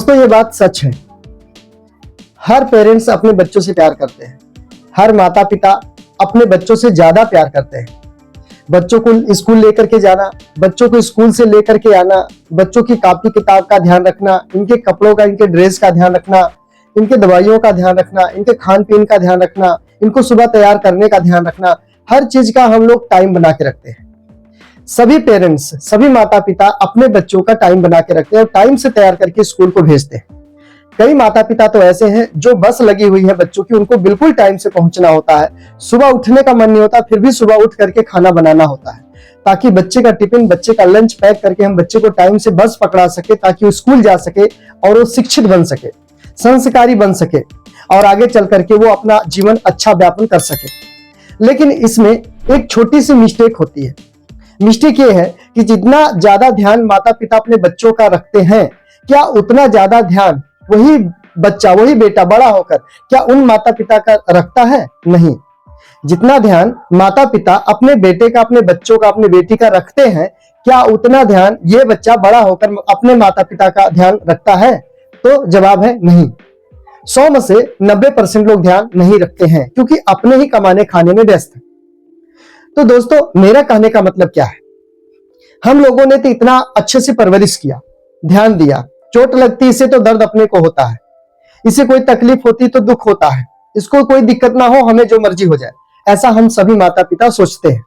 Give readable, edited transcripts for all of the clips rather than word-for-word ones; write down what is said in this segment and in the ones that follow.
दोस्तों ये बात सच है, हर पेरेंट्स अपने बच्चों से प्यार करते हैं, हर माता पिता अपने बच्चों से ज्यादा प्यार करते हैं। बच्चों को स्कूल लेकर के जाना, बच्चों को स्कूल से लेकर के आना, बच्चों की कॉपी किताब का ध्यान रखना, इनके कपड़ों का, इनके ड्रेस का ध्यान रखना, इनके दवाइयों का ध्यान रखना, इनके खान पीन का ध्यान रखना, इनको सुबह तैयार करने का ध्यान रखना, हर चीज का हम लोग टाइम बना के रखते हैं। सभी पेरेंट्स, सभी माता पिता अपने बच्चों का टाइम बना के रखते हैं और टाइम से तैयार करके स्कूल को भेजते हैं। कई माता पिता तो ऐसे हैं जो बस लगी हुई है बच्चों की, उनको बिल्कुल टाइम से पहुंचना होता है, सुबह उठने का मन नहीं होता, फिर भी सुबह उठ करके खाना बनाना होता है ताकि बच्चे का टिफिन, बच्चे का लंच पैक करके हम बच्चे को टाइम से बस पकड़ा सके, ताकि वो स्कूल जा सके और वो शिक्षित बन सके, संस्कारी बन सके और आगे चल करके वो अपना जीवन अच्छा व्यापन कर सके। लेकिन इसमें एक छोटी सी मिस्टेक होती है। मिस्टेक ये है कि जितना ज्यादा ध्यान माता पिता अपने बच्चों का रखते हैं, क्या उतना ज्यादा ध्यान वही बच्चा, वही बेटा बड़ा होकर क्या उन माता पिता का रखता है? नहीं। जितना ध्यान माता पिता अपने बेटे का, अपने बच्चों का, अपने बेटी का रखते हैं, क्या उतना ध्यान ये बच्चा बड़ा होकर अपने माता पिता का ध्यान रखता है? तो जवाब है नहीं। 100 में से 90% लोग ध्यान नहीं रखते हैं क्योंकि अपने ही कमाने खाने में व्यस्त हैं। तो दोस्तों मेरा कहने का मतलब क्या है, हम लोगों ने तो इतना अच्छे से परवरिश किया, ध्यान दिया, चोट लगती इसे तो दर्द अपने को होता है, इसे कोई तकलीफ होती तो दुख होता है, इसको कोई दिक्कत ना हो, हमें जो मर्जी हो जाए, ऐसा हम सभी माता पिता सोचते हैं।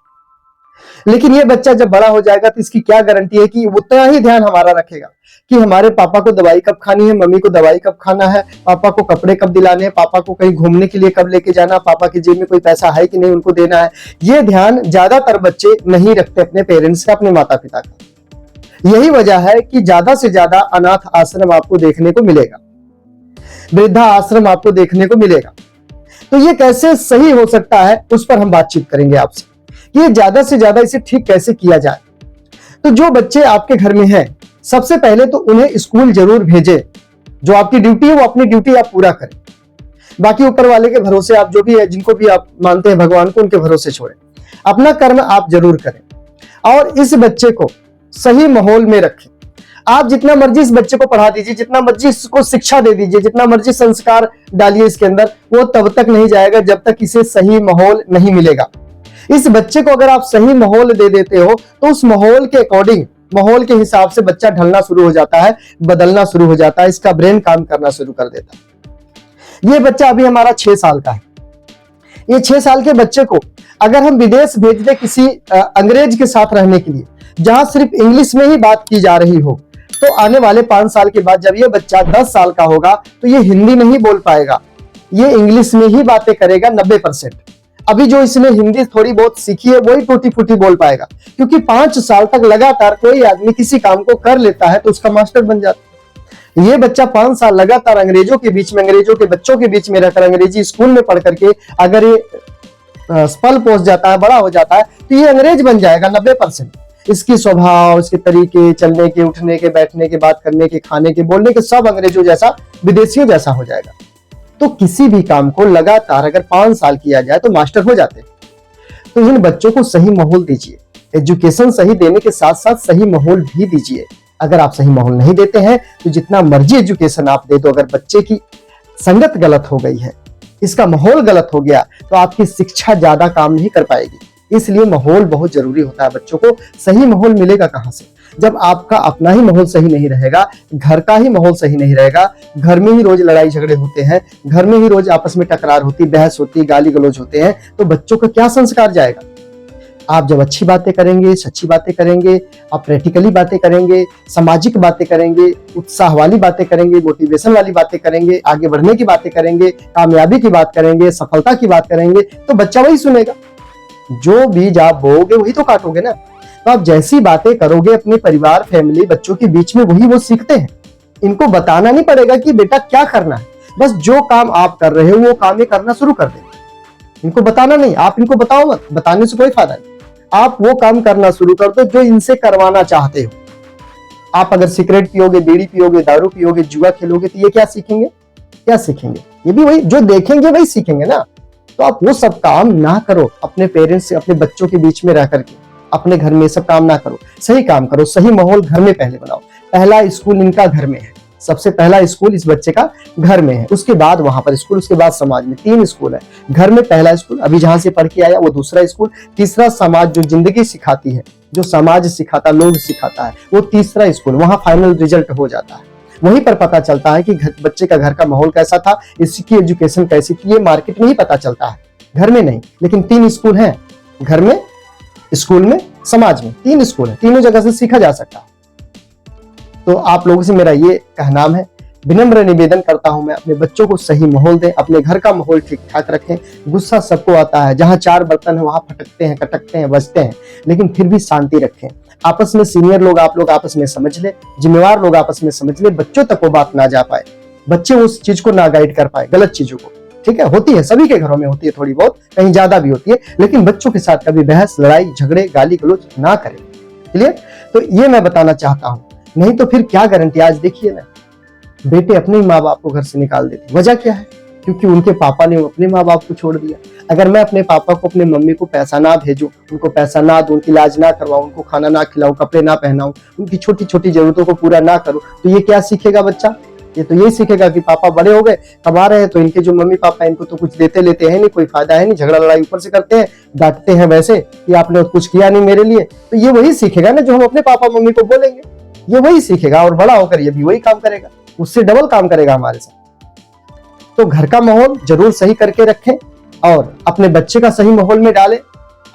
लेकिन ये बच्चा जब बड़ा हो जाएगा तो इसकी क्या गारंटी है कि उतना ही ध्यान हमारा रखेगा कि हमारे पापा को दवाई कब खानी है, मम्मी को दवाई कब खाना है, पापा को कपड़े कब दिलाने हैं, पापा को कहीं घूमने के लिए कब लेके जाना, पापा की जेब में कोई पैसा है कि नहीं उनको देना है। ये ध्यान ज्यादातर बच्चे नहीं रखते अपने पेरेंट्स का, अपने माता पिता का। यही वजह है कि ज्यादा से ज्यादा अनाथ आश्रम आपको देखने को मिलेगा, वृद्धा आश्रम आपको देखने को मिलेगा। तो ये कैसे सही हो सकता है उस पर हम बातचीत करेंगे आपसे, ये ज्यादा से ज्यादा इसे ठीक कैसे किया जाए। तो जो बच्चे आपके घर में हैं, सबसे पहले तो उन्हें स्कूल जरूर भेजें। जो आपकी ड्यूटी है वो अपनी ड्यूटी आप पूरा करें, बाकी ऊपर वाले के भरोसे आप जो भी है, जिनको भी आप मानते हैं भगवान को, उनके भरोसे छोड़ें। अपना कर्म आप जरूर करें और इस बच्चे को सही माहौल में रखें। आप जितना मर्जी इस बच्चे को पढ़ा दीजिए, जितना मर्जी इसको शिक्षा दे दीजिए, जितना मर्जी संस्कार डालिए इसके अंदर, वो तब तक नहीं जाएगा जब तक इसे सही माहौल नहीं मिलेगा। इस बच्चे को अगर आप सही माहौल दे देते हो तो उस माहौल के अकॉर्डिंग, माहौल के हिसाब से बच्चा ढलना शुरू हो जाता है, बदलना शुरू हो जाता है, इसका ब्रेन काम करना शुरू कर देता है। ये बच्चा अभी हमारा 6 साल का है। ये 6 साल के बच्चे को अगर हम विदेश भेज दें किसी अंग्रेज के साथ रहने के लिए, जहां सिर्फ इंग्लिश में ही बात की जा रही हो, तो आने वाले 5 साल के बाद जब ये बच्चा 10 साल का होगा तो ये हिंदी नहीं बोल पाएगा, ये इंग्लिश में ही बातें करेगा 90%। अभी जो इसने हिंदी थोड़ी बहुत सीखी है वही टूटी फूटी बोल पाएगा, क्योंकि 5 साल तक लगातार कोई आदमी किसी काम को कर लेता है तो उसका मास्टर बन जाता है। ये बच्चा 5 साल लगातार अंग्रेजों के बीच में, अंग्रेजों के बच्चों के बीच में रहकर, अंग्रेजी स्कूल में पढ़ करके अगर ये पल पोस जाता है, बड़ा हो जाता है, तो ये अंग्रेज बन जाएगा 90%। इसकी स्वभाव, इसके तरीके, चलने के, उठने के, बैठने के, बात करने के, खाने के, बोलने के, सब अंग्रेजों जैसा, विदेशियों जैसा हो जाएगा। तो किसी भी काम को लगातार अगर 5 साल किया जाए तो मास्टर हो जाते हैं। तो इन बच्चों को सही माहौल दीजिए, एजुकेशन सही देने के साथ साथ सही माहौल भी दीजिए। अगर आप सही माहौल नहीं देते हैं तो जितना मर्जी एजुकेशन आप दे दो, अगर बच्चे की संगत गलत हो गई है, इसका माहौल गलत हो गया, तो आपकी शिक्षा ज्यादा काम नहीं कर पाएगी। इसलिए माहौल बहुत जरूरी होता है। बच्चों को सही माहौल मिलेगा कहां से, जब आपका अपना ही माहौल सही नहीं रहेगा, घर का ही माहौल सही नहीं रहेगा, घर में ही रोज लड़ाई झगड़े होते हैं, घर में ही रोज आपस में टकरार होती, बहस होती, गाली गलौज होते हैं, तो बच्चों का क्या संस्कार जाएगा। आप जब अच्छी बातें करेंगे, सच्ची बातें करेंगे, आप प्रैक्टिकली बातें करेंगे, सामाजिक बातें करेंगे, उत्साह वाली बातें करेंगे, मोटिवेशन वाली बातें करेंगे, आगे बढ़ने की बातें करेंगे, कामयाबी की बात करेंगे, सफलता की बात करेंगे, तो बच्चा वही सुनेगा। जो बीज आप बोओगे वही तो काटोगे ना। तो आप जैसी बातें करोगे अपने परिवार, फैमिली, बच्चों के बीच में, वही वो सीखते हैं। इनको बताना नहीं पड़ेगा कि बेटा क्या करना है, बस जो काम आप कर रहे हो वो काम ये करना शुरू कर देंगे। इनको बताना नहीं, आप इनको बताओ मत, बताने से कोई फायदा नहीं। आप वो काम करना शुरू कर दो जो इनसे करवाना चाहते हो। आप अगर सिगरेट पियोगे, बीड़ी पियोगे, दारू पियोगे, जुआ खेलोगे, तो ये क्या सीखेंगे? क्या सीखेंगे? ये भी वही जो देखेंगे वही सीखेंगे ना। तो आप वो सब काम ना करो, अपने पेरेंट्स से, अपने बच्चों के बीच में रह करके, अपने घर में सब काम ना करो, सही काम करो, सही माहौल घर में पहले बनाओ। पहला स्कूल इनका घर में है, सबसे पहला स्कूल इस बच्चे का घर में है, उसके बाद वहां पर स्कूल, उसके बाद समाज में। 3 स्कूल है। घर में पहला स्कूल, अभी जहां से पढ़ के आया वो दूसरा स्कूल, तीसरा समाज जो जिंदगी सिखाती है, जो समाज सिखाता, लोग सिखाता है, वो तीसरा स्कूल। वहां फाइनल रिजल्ट हो जाता है। वहीं पर पता चलता है कि बच्चे का घर का माहौल कैसा था, इसकी एजुकेशन कैसी थी, ये मार्केट में ही पता चलता है, घर में नहीं। लेकिन 3 स्कूल हैं, घर में, स्कूल में, समाज में। 3 स्कूल है, तीनों जगह से सीखा जा सकता है। तो आप लोगों से मेरा ये कहनाम है, विनम्र निवेदन करता हूं मैं, अपने बच्चों को सही माहौल दें, अपने घर का माहौल ठीक ठाक रखें। गुस्सा सबको आता है, जहां 4 बर्तन है वहां फटकते हैं, कटकते हैं, बजते हैं, लेकिन फिर भी शांति रखें। आपस में सीनियर लोग, आप लोग आपस में समझ ले, जिम्मेवार लोग आपस में समझ ले, बच्चों तक वो बात ना जा पाए, बच्चे उस चीज को ना गाइड कर पाए, गलत चीजों को। ठीक है, होती है, सभी के घरों में होती है, थोड़ी बहुत, कहीं ज्यादा भी होती है, लेकिन बच्चों के साथ कभी बहस, लड़ाई, झगड़े, गाली गलौज ना करें। क्लियर? तो ये मैं बताना चाहता हूं। नहीं तो फिर क्या गारंटी, आज देखिए ना, बेटे अपने ही माँ बाप को घर से निकाल देते। वजह क्या है? क्योंकि उनके पापा ने अपने माँ बाप को छोड़ दिया। अगर मैं अपने पापा को, अपने मम्मी को पैसा ना भेजूं, उनको पैसा ना दूं, उनकी इलाज ना करवाऊं, उनको खाना ना खिलाऊं, कपड़े ना पहनाऊं, उनकी छोटी छोटी जरूरतों को पूरा ना करूं, तो ये क्या सीखेगा बच्चा? ये तो यही सीखेगा कि पापा बड़े हो गए, कमा रहे हैं, तो इनके जो मम्मी पापा इनको तो कुछ देते लेते हैं नहीं, कोई फायदा है नहीं, झगड़ा लड़ाई ऊपर से करते हैं, डांटते हैं वैसे कि आपने कुछ किया नहीं मेरे लिए। तो ये वही सीखेगा ना जो हम अपने पापा मम्मी को बोलेंगे, ये वही सीखेगा, और बड़ा होकर ये भी वही काम करेगा, उससे डबल काम करेगा हमारे साथ। तो घर का माहौल जरूर सही करके रखें और अपने बच्चे का सही माहौल में डालें।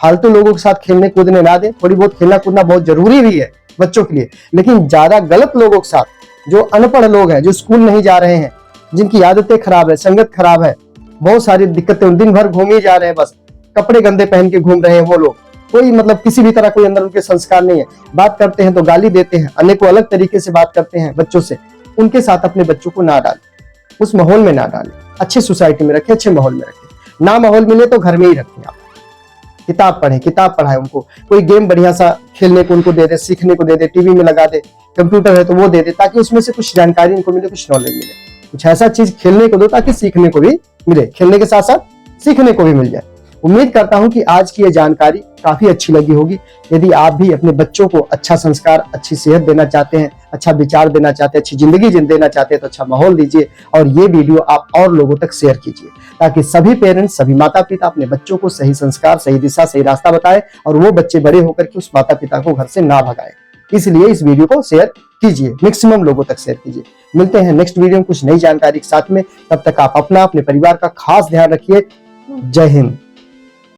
फालतू लोगों के साथ खेलने कूदने ना दें। थोड़ी बहुत खेलना कूदना बहुत जरूरी भी है बच्चों के लिए, लेकिन ज्यादा गलत लोगों के साथ, जो अनपढ़ लोग हैं, जो स्कूल नहीं जा रहे हैं, जिनकी आदतें खराब है, संगत खराब है, बहुत सारी दिक्कतें, दिन भर घूम ही जा रहे हैं, बस कपड़े गंदे पहन के घूम रहे हैं वो लोग, कोई मतलब किसी भी तरह कोई अंदर उनके संस्कार नहीं है। बात करते हैं तो गाली देते हैं, अनेकों अलग तरीके से बात करते हैं बच्चों से। उनके साथ अपने बच्चों को ना डालें, उस माहौल में ना डालें। अच्छी सोसाइटी में रखें, अच्छे माहौल में रखें। ना माहौल मिले तो घर में ही रखें। आप किताब पढ़ें, किताब पढ़ाएं उनको, कोई गेम बढ़िया सा खेलने को उनको दे दे, सीखने को दे दे, टीवी में लगा दे, कंप्यूटर है तो वो दे दे, ताकि उसमें से कुछ जानकारी इनको मिले, कुछ नॉलेज मिले, कुछ ऐसा चीज खेलने को दो ताकि सीखने को भी मिले, खेलने के साथ साथ सीखने को भी मिल जाए। उम्मीद करता हूं कि आज की ये जानकारी काफी अच्छी लगी होगी। यदि आप भी अपने बच्चों को अच्छा संस्कार, अच्छी सेहत देना चाहते हैं, अच्छा विचार देना चाहते हैं, अच्छी जिंदगी देना चाहते हैं, तो अच्छा माहौल दीजिए और ये वीडियो आप और लोगों तक शेयर कीजिए, ताकि सभी पेरेंट्स, सभी माता पिता अपने बच्चों को सही संस्कार, सही दिशा, सही रास्ता बताए और वो बच्चे बड़े होकर के उस माता पिता को घर से ना भगाए। इसलिए इस वीडियो को शेयर कीजिए, मैक्सिमम लोगों तक शेयर कीजिए। मिलते हैं नेक्स्ट वीडियो में कुछ नई जानकारी के साथ में। तब तक आप अपना, अपने परिवार का खास ध्यान रखिए। जय हिंद।